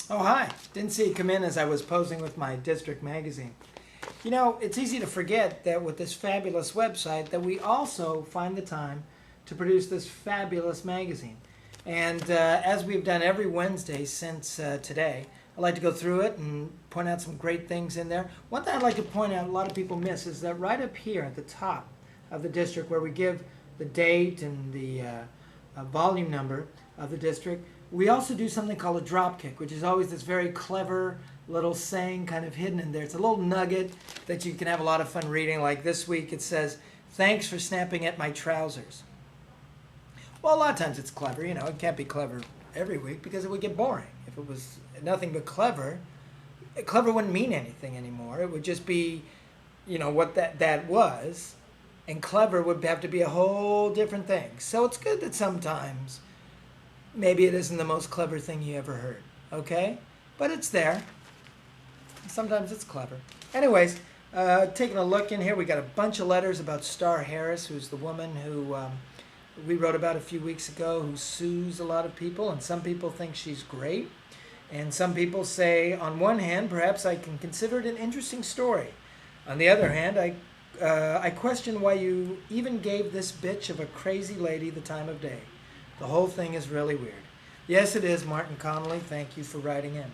Oh, hi. Didn't see you come in as I was posing with my district magazine. You know, it's easy to forget that with this fabulous website that we also find the time to produce this fabulous magazine. And as we've done every Wednesday since today, I'd like to go through it and point out some great things in there. One thing I'd like to point out a lot of people miss is that right up here at the top of the district where we give the date and the volume number of the district, we also do something called a drop kick, which is always this very clever little saying kind of hidden in there. It's a little nugget that you can have a lot of fun reading. Like this week it says, "Thanks for snapping at my trousers." Well, a lot of times it's clever. You know, it can't be clever every week because it would get boring. If it was nothing but clever, clever wouldn't mean anything anymore. It would just be, you know, what that was. And clever would have to be a whole different thing. So it's good that sometimes maybe it isn't the most clever thing you ever heard, okay? But it's there. Sometimes it's clever. Anyways, taking a look in here, we got a bunch of letters about Star Harris, who's the woman who we wrote about a few weeks ago, who sues a lot of people, and some people think she's great. And some people say, on one hand, perhaps I can consider it an interesting story. On the other hand, I question why you even gave this bitch of a crazy lady the time of day. The whole thing is really weird. Yes, it is, Martin Connolly. Thank you for writing in.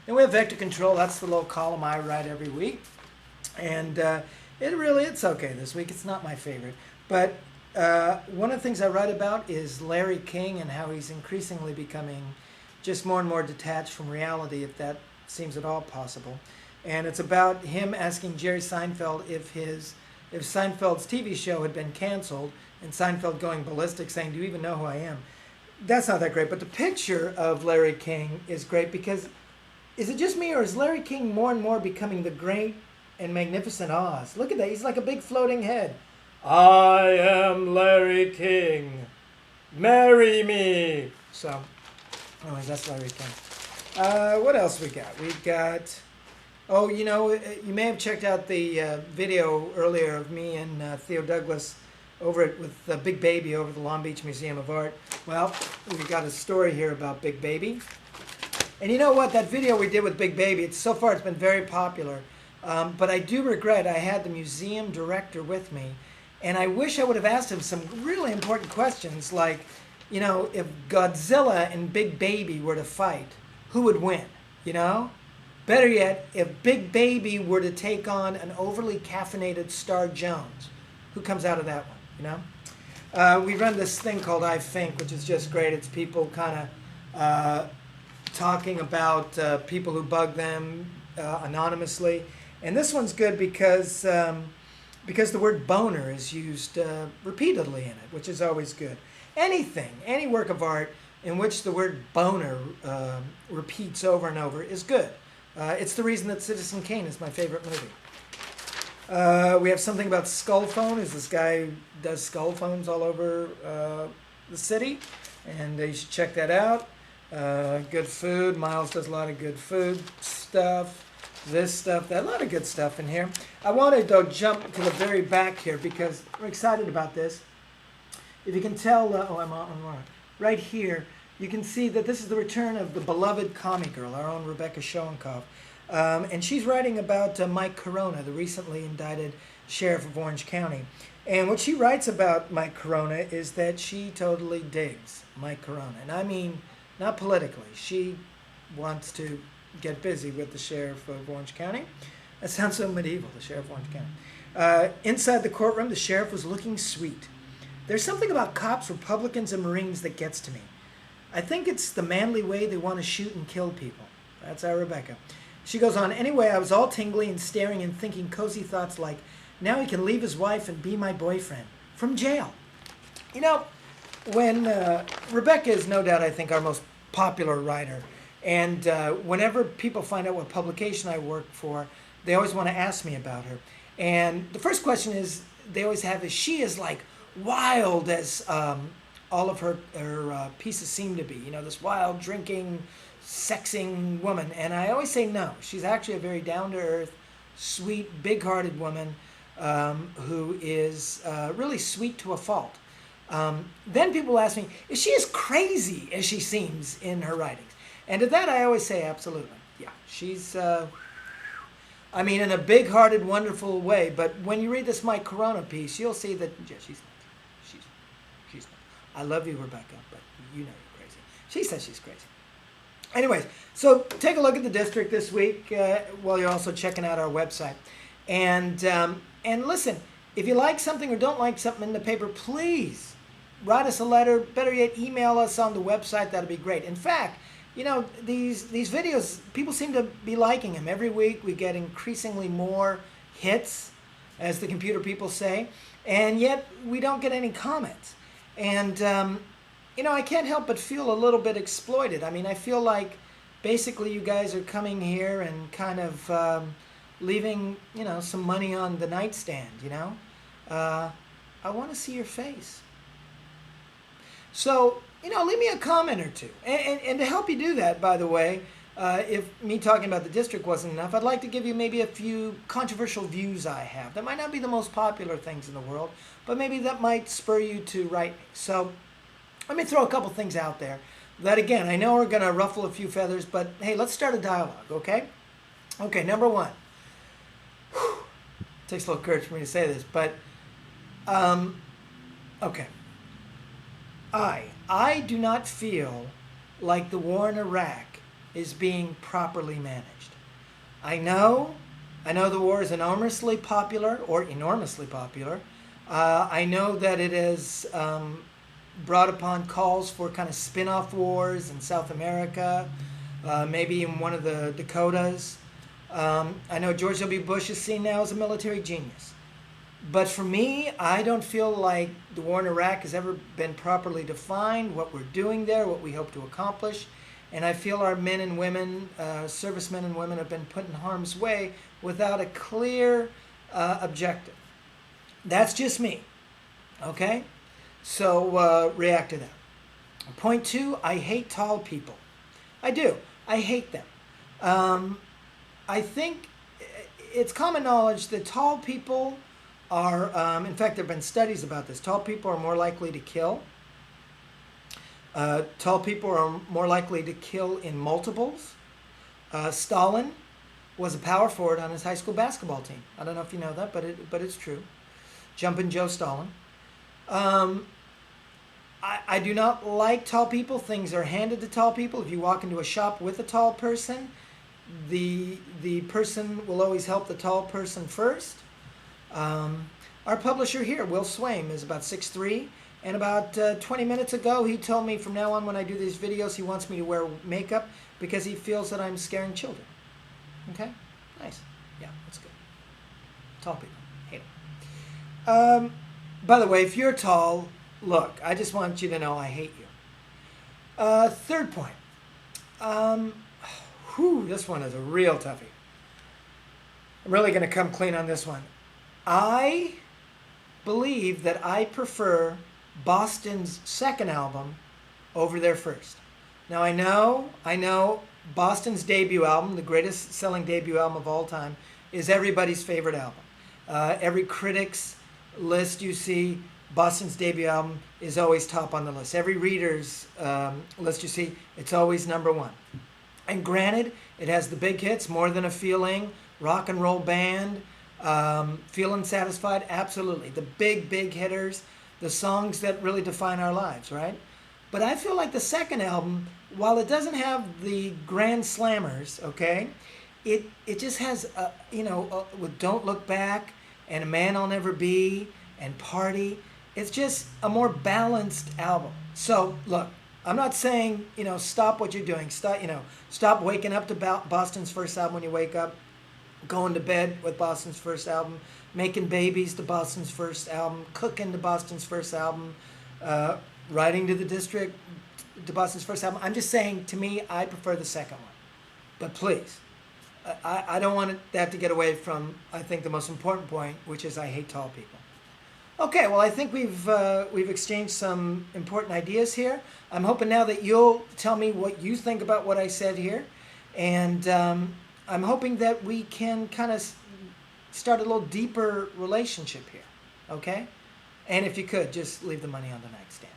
Then we have Vector Control. That's the little column I write every week. And it's okay this week. It's not my favorite. But one of the things I write about is Larry King and how he's increasingly becoming just more and more detached from reality, if that seems at all possible. And it's about him asking Jerry Seinfeld if Seinfeld's TV show had been canceled, and Seinfeld going ballistic saying, "Do you even know who I am?" That's not that great, but the picture of Larry King is great because is it just me or is Larry King more and more becoming the great and magnificent Oz? Look at that. He's like a big floating head. I am Larry King. Marry me. So, anyways, that's Larry King. What else we got? We got... Oh, you know, you may have checked out the video earlier of me and Theo Douglas with Big Baby over at the Long Beach Museum of Art. Well, we've got a story here about Big Baby. And you know what? That video we did with Big Baby, so far it's been very popular. But I do regret I had the museum director with me. And I wish I would have asked him some really important questions like, you know, if Godzilla and Big Baby were to fight, who would win? You know? Better yet, if Big Baby were to take on an overly caffeinated Star Jones, who comes out of that one, you know? We run this thing called I Think, which is just great. It's people kind of talking about people who bug them anonymously. And this one's good because the word boner is used repeatedly in it, which is always good. Any work of art in which the word boner repeats over and over is good. It's the reason that Citizen Kane is my favorite movie. We have something about Skull Phone. Is this guy who does skull phones all over the city, and you should check that out. Good food. Miles does a lot of good food stuff. This stuff, a lot of good stuff in here. I want to though jump to the very back here because we're excited about this. If you can tell, I'm on right here. You can see that this is the return of the beloved comic girl, our own Rebecca Schoenkoff. And she's writing about Mike Corona, the recently indicted sheriff of Orange County. And what she writes about Mike Corona is that she totally digs Mike Corona. And I mean, not politically. She wants to get busy with the sheriff of Orange County. That sounds so medieval, the sheriff of Orange County. Inside the courtroom, the sheriff was looking sweet. There's something about cops, Republicans, and Marines that gets to me. I think it's the manly way they want to shoot and kill people. That's our Rebecca. She goes on, anyway, I was all tingly and staring and thinking cozy thoughts like, now he can leave his wife and be my boyfriend from jail. You know, when Rebecca is no doubt, I think, our most popular writer. And whenever people find out what publication I work for, they always want to ask me about her. And the first question is, they always have is, she is like wild as all of her pieces seem to be. You know, this wild, drinking, sexing woman. And I always say no. She's actually a very down-to-earth, sweet, big-hearted woman who is really sweet to a fault. Then people ask me, is she as crazy as she seems in her writings? And to that, I always say absolutely. Yeah, she's, I mean, in a big-hearted, wonderful way. But when you read this Mike Corona piece, you'll see that, yeah, she's nuts. She's nuts. I love you, Rebecca, but you know you're crazy. She says she's crazy. Anyways, so take a look at the district this week while you're also checking out our website. And listen, if you like something or don't like something in the paper, please write us a letter. Better yet, email us on the website. That'd be great. In fact, you know, these videos, people seem to be liking them. Every week we get increasingly more hits, as the computer people say, and yet we don't get any comments. And, you know, I can't help but feel a little bit exploited. I mean, I feel like basically you guys are coming here and kind of leaving, you know, some money on the nightstand, you know. I want to see your face. So, you know, leave me a comment or two. And to help you do that, by the way, if me talking about the district wasn't enough, I'd like to give you maybe a few controversial views I have. That might not be the most popular things in the world, but maybe that might spur you to write me. So let me throw a couple things out there that, again, I know are going to ruffle a few feathers, but hey, let's start a dialogue, okay? Okay, number one. Whew. Takes a little courage for me to say this, but, okay. I do not feel like the war in Iraq is being properly managed. I know the war is enormously popular. I know that it is brought upon calls for kind of spin-off wars in South America, maybe in one of the Dakotas. I know George W. Bush is seen now as a military genius. But for me, I don't feel like the war in Iraq has ever been properly defined, what we're doing there, what we hope to accomplish. And I feel our men and women, servicemen and women, have been put in harm's way without a clear objective. That's just me, okay? So react to that. Point two, I hate tall people. I do. I hate them. I think it's common knowledge that tall people are, in fact, there have been studies about this. Tall people are more likely to kill. Tall people are more likely to kill in multiples. Stalin was a power forward on his high school basketball team. I don't know if you know that, but it's true. Jumpin' Joe Stalin. I do not like tall people. Things are handed to tall people. If you walk into a shop with a tall person, the person will always help the tall person first. Our publisher here, Will Swaim, is about 6'3", and about 20 minutes ago he told me from now on when I do these videos he wants me to wear makeup because he feels that I'm scaring children. Okay? Nice. Yeah, that's good. Tall people. Hate them. By the way, if you're tall, look, I just want you to know I hate you. Third point. This one is a real toughie. I'm really going to come clean on this one. I believe that I prefer Boston's second album over their first. Now I know Boston's debut album, the greatest selling debut album of all time, is everybody's favorite album. Every critic's list you see, Boston's debut album is always top on the list. Every reader's list you see, it's always number one. And granted, it has the big hits, More Than a Feeling, Rock and Roll Band, Feeling Satisfied, absolutely. The big hitters, the songs that really define our lives, right? But I feel like the second album, while it doesn't have the grand slammers, okay, it just has, with Don't Look Back and A Man I'll Never Be and Party. It's just a more balanced album. So, look, I'm not saying, stop what you're doing. Stop waking up to Boston's first album when you wake up. Going to bed with Boston's first album, making babies to Boston's first album, cooking to Boston's first album, writing to the district to Boston's first album. I'm just saying, to me, I prefer the second one. But please, I don't want that to get away from, I think, the most important point, which is I hate tall people. Okay, well, I think we've exchanged some important ideas here. I'm hoping now that you'll tell me what you think about what I said here. And I'm hoping that we can kind of start a little deeper relationship here, okay? And if you could, just leave the money on the nightstand.